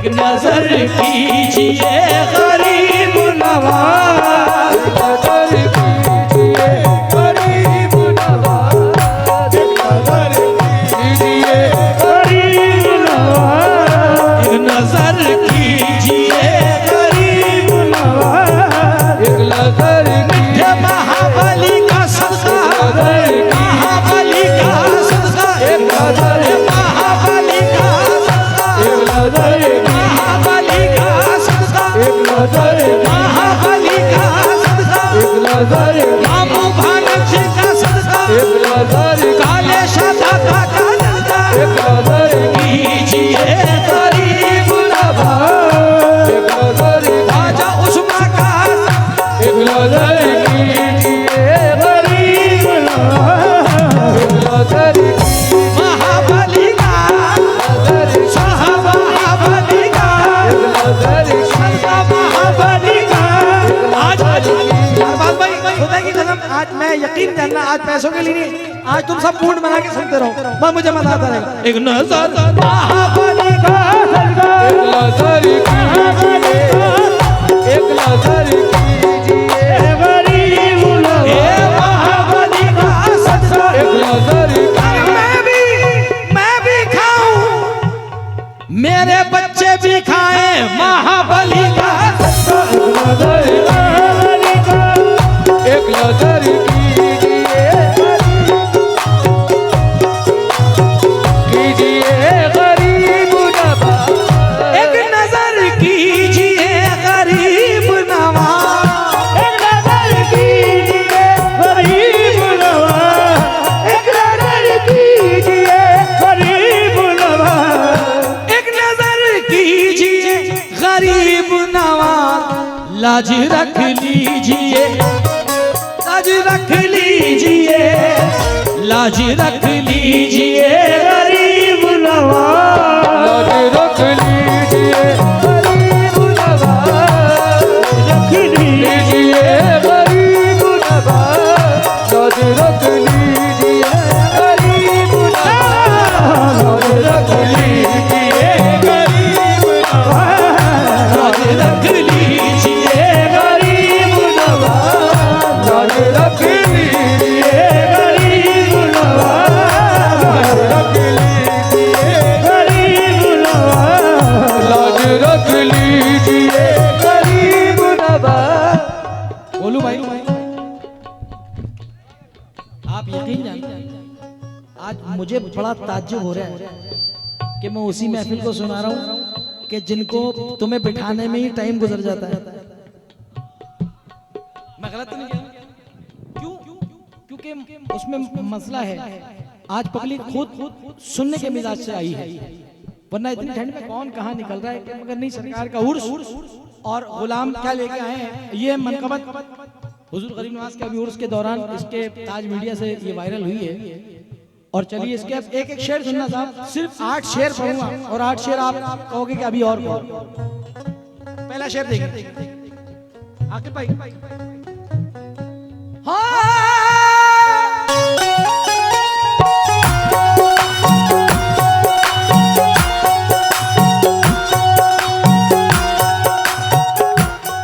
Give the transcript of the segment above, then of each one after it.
एक नजर कीजिए गरीब नवाज, नजर कीजिए गरीब नवाज, नजर कीजिए गरीब नवाज, एक नजर कीजिए गरीब नवाज, एक नजर ये महाबली का सदका, महाबली का सदका, एक नजर, महाबली का सदका, एक नजर, महाबली का सदका, एक नजर, महाबली का सदका, एक नजर, मामू भानक जी का सदका, एक नजर, काले शादाता का सदका, एक नजर कीजिए गरीब नवाज, एक नजर, राजा उस्मा का एक नजर कीजिए गरीब नवाज, एक नजर, महाबली का साहब, महाबली का नजर, सदका, महाबली का। आज अरबाज भाई खुदा की कसम, आज मैं यकीन जानना, आज पैसों के लिए नहीं, आज तुम सब मूड बना के सुनते रहो, मैं मुझे मजा आता रहेगा। एक नजर महाबली का सदका, एक नजर कीजिए, एक नजर कीजिए गरीब ए नवाज, महाबली का सदका, एक नजर, मैं भी खाऊं, मेरे बच्चे भी खाएं, महाबली का सदका। एक नजर कीजिए गरीब नवाज, एक नजर कीजिए गरीब नवाज, एक नजर कीजिए गरीब नवाज, एक नजर कीजिए गरीब नवाज, एक नजर कीजिए गरीब नवाज, लाज रख लीजिए, लाज रख लीजिए, लाज रख लीजिए गरीब नवाज, लाज रख लीजिए गरीब नवाज, रख लीजिए गरीब नवाज, लाज रख लीजिए गरीब नवाज, लाज रख लीजिए गरीब नवाज, लाज रख लीजिए गरीब नवाज, लाज रख लीजिए गरीब नवाज, लाज रख लीजिए गरीब नवाज, लाज रख लीजिए गरीब नवाज। बोलू भाई, आप यकीन जानते हैं आज मुझे बड़ा ताज्जुब हो रहा है कि मैं उसी महफिल को सुना रहा हूँ कि जिनको तुम्हें बिठाने में ही टाइम गुजर जाता है। मैं गलत तो नहीं कह रहा? क्यों? क्योंकि उसमें मसला है, आज पब्लिक खुद सुनने के मिजाज से आई है, वरना इतनी ठंड में कौन कहाँ निकल रहा है। मगर नहीं, सरकार का उर्स और गुलाम क्या लेके आए हैं, ये मनकबत हुजूर गरीब नवाज के अभी उर्स के दौरान इसके ताज मीडिया से ये वायरल हुई है। और चलिए इसके अब एक एक शेर सुनना साहब, सिर्फ 8 शेर पढ़ूंगा और 8 शेर आप कहोगे कि अभी और कहो। पहला शेर देखिए आकिब भाई।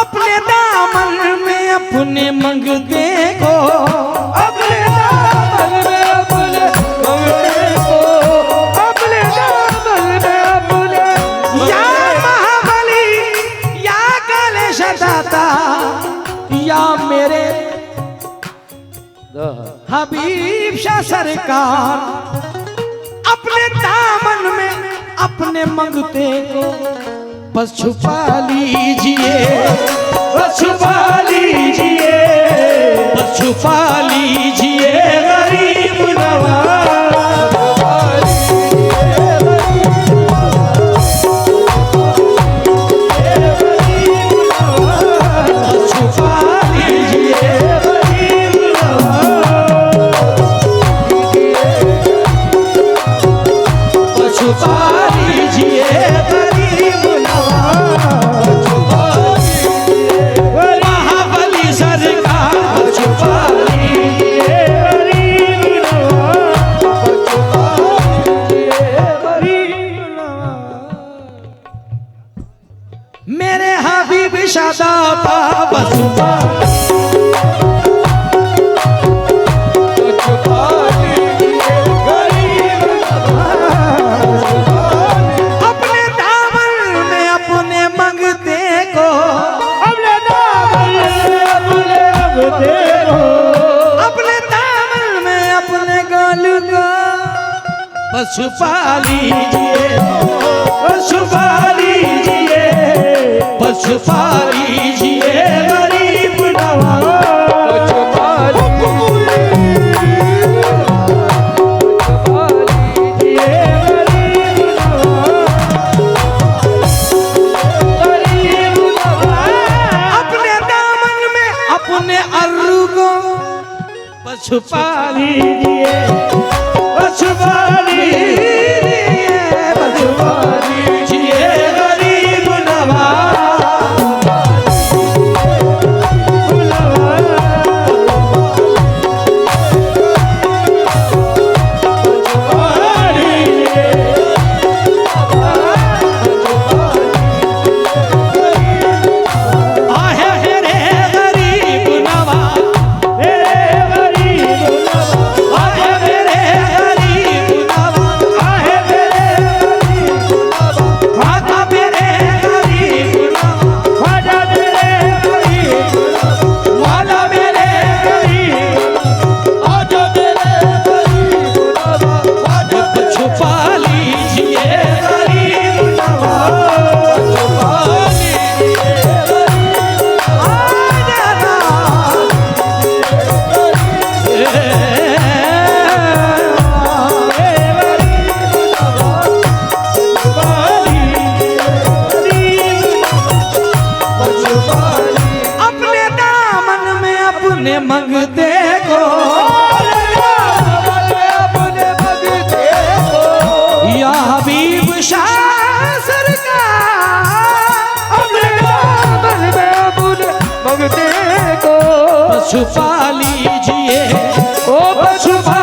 अपने दामन में अपने मंगते को, अपने दामन में अपने मंगते को, अपने दामन में अपने या महाबली या काले शदाता या मेरे हबीब शाह सरकार, अपने दामन में अपने मंगते को बस छुपा लीजिए, बस छुपा लीजिए, बस छुपा लीजिए गरीब नवाज, छुपा लीजिए गरीब नवाज, छुपा लीजिए गरीब नवाज, महाबली सर मेरे हबीब शादा था बस अपने दामन में अपने मंगते को अपने दामन में अपने गाल को बस छुपा लीजिए गरीब नवाज अपने दामन में अपने अर्रू को बस छुपा लीजिए गरीब मंगते को या हबीब शाह सरकार अपने दामन में अपने मंगते को छुपा लीजिए छुपा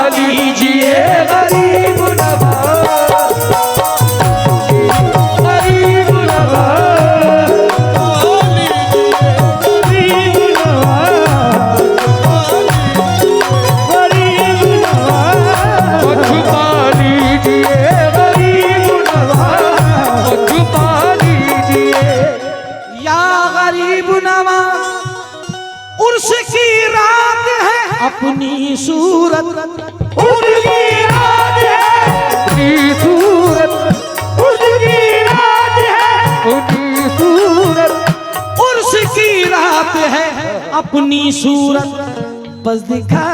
लीजिए गरीब अपनी सूरत उसकी रात है अपनी सूरत उसकी रात है अपनी सूरत उसकी रात है अपनी सूरत बस दिखा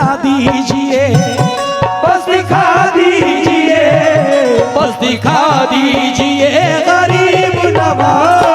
दीजिए गरीब नवाज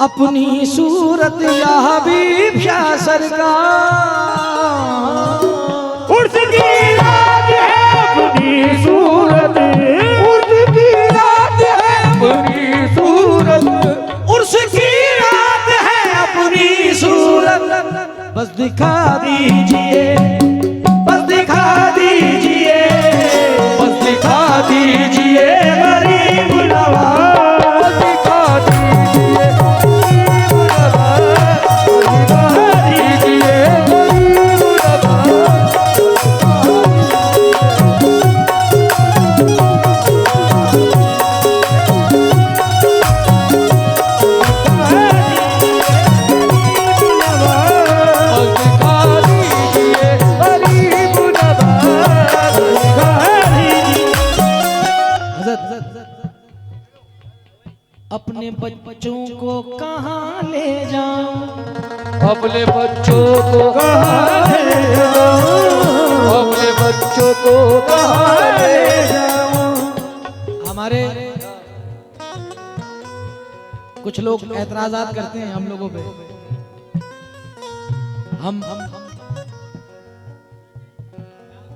अपनी सूरत या हबीब शाह सरकार उसकी रात है अपनी सूरत उसकी रात है अपनी सूरत उसकी रात है अपनी सूरत बस दिखा दीजिए गरीब नवाज अपने बच्चों को कहाँ ले जाऊं अपने बच्चों को कहाँ ले जाऊं अपने बच्चों को कहाँ ले जाऊं कुछ लोग एतराजात करते हैं हम लोगों पे। हम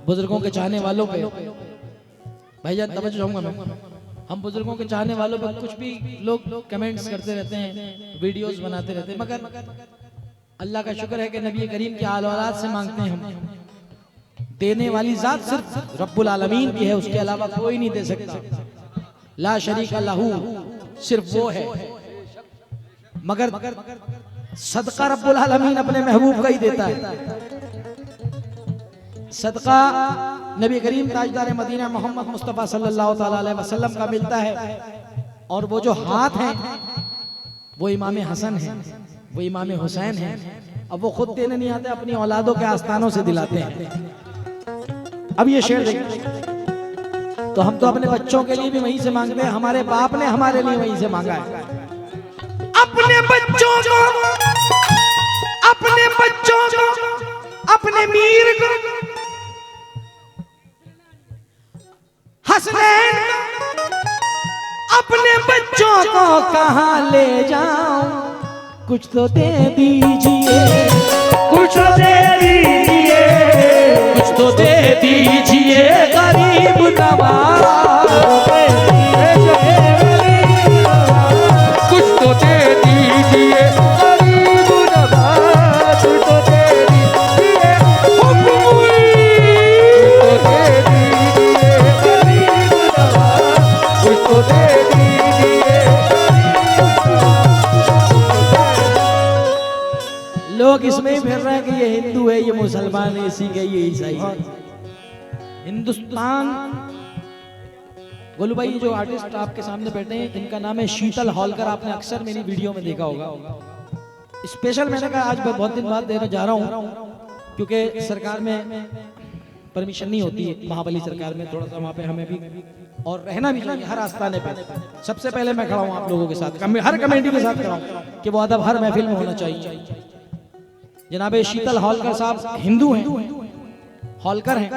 बुजुर्गों के चाहने वालों पे, भाईजान तवज्जो चाहूंगा मैं, हम बुजुर्गों के चाहने वालों पे कुछ भी लोग कमेंट्स करते रहते हैं, वीडियोस बनाते रहते हैं, मगर अल्लाह का शुक्र है कि नबी करीम की आल औलाद से मांगते हैं हम। देने वाली जात सिर्फ रब्बुल आलमीन की है, उसके अलावा कोई नहीं दे सकता। ला शरीका लहू, सिर्फ वो है। मगर सदका रब्बुल आलमीन अपने महबूब का ही देता है। सदका नबी करीम ताजदार मदीना मोहम्मद मुस्तफ़ा सल्लल्लाहु ताला अलैहि वसल्लम का मिलता है। और वो जो हाथ हैं वो इमाम हसन है, वो इमाम हुसैन है। अब वो खुद देने नहीं आते, अपनी औलादों के आस्थानों से दिलाते हैं। अब ये शेर देखिए, तो हम तो अपने बच्चों के लिए भी वहीं से मांगते हैं, हमारे बाप ने हमारे लिए वहीं से मांगा है। अपने बच्चों को, अपने बच्चों को, अपने मीर को, हसनैन अपने बच्चों को कहाँ ले जाऊं, कुछ तो दे दीजिए, कुछ तो दे दीजिए, कुछ तो दे दीजिए गरीब नवाज, कुछ तो दे दीजिए गरीब नवाज, कुछ तो दे दीजिए, कुछ तो दे दीजिए गरीब नवाज, कुछ तो दे दीजिए। लोग इसमें ही फिर रहे हैं कि ये हिंदू है, ये मुसलमान है, सिख है, ये ईसाई है। हिंदुस्तान, गोलू भाई जो आर्टिस्ट आपके सामने बैठे हैं इनका नाम है शीतल हॉलकर, आपने अक्सर मेरी वीडियो में देखा होगा। स्पेशल मैंने कहा आज मैं बहुत दिन बाद देने जा रहा हूँ, क्योंकि सरकार में परमिशन नहीं होती है, महाबली सरकार में थोड़ा सा वहाँ पे हमें भी और रहना भी चाहिए हर आस्थाने पे। सबसे पहले मैं खड़ा हूँ आप लोगों के साथ, हर कमेटी के साथ खड़ा हूँ कि वो अदब हर महफिल में होना चाहिए। जनाब शीतल हॉलकर साहब हिंदू हैं, हॉलकर हैं,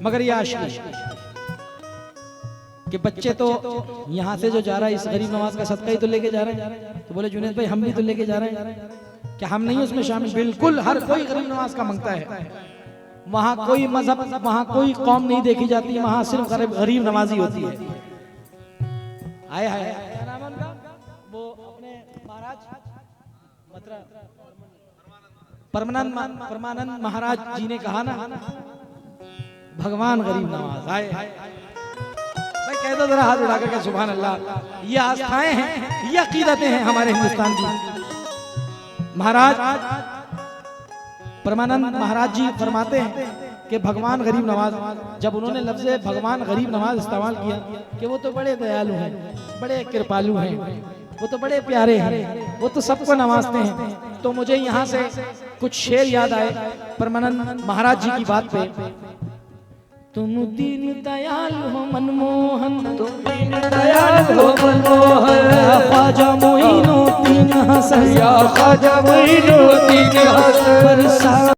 मगर ये आशिक कि बच्चे तो यहाँ से जो जा रहा है इस गरीब नवाज का सदका ही तो लेके जा रहे हैं। तो बोले जुनैद भाई हम भी तो लेके जा रहे हैं, क्या हम नहीं उसमें शामिल? बिल्कुल, हर कोई गरीब नवाज का मांगता है। वहाँ कोई मजहब, वहाँ कोई कौम नहीं देखी जाती, वहाँ सिर्फ गरीब नवाजी होती है। आए हाय, वो अपने महाराज परमानंद महाराज जी ने कहा ना, भगवान गरीब नवाज। आए भाई कह दो जरा हाथ उठाकर के सुभान अल्लाह। ये आस्थाएं हैं, ये अकीदतें हैं हमारे हिंदुस्तान की। महाराज परमानंद महाराज जी फरमाते हैं कि भगवान गरीब नवाज, जब उन्होंने लफ्ज़ भगवान गरीब नवाज इस्तेमाल किया कि वो तो बड़े दयालु हैं, बड़े कृपालु हैं, वो तो बड़े प्यारे हैं, वो तो सबको नवाजते हैं। तो मुझे यहाँ से कुछ शेर याद आए परमानंद महाराज जी की बात पे। तुम दीन दयाल हो मनमोहन, तुम दीन दयाल हो मनमोहन, ख्वाजा मोइनुद्दीन हसन, या ख्वाजा मोइनुद्दीन हसन।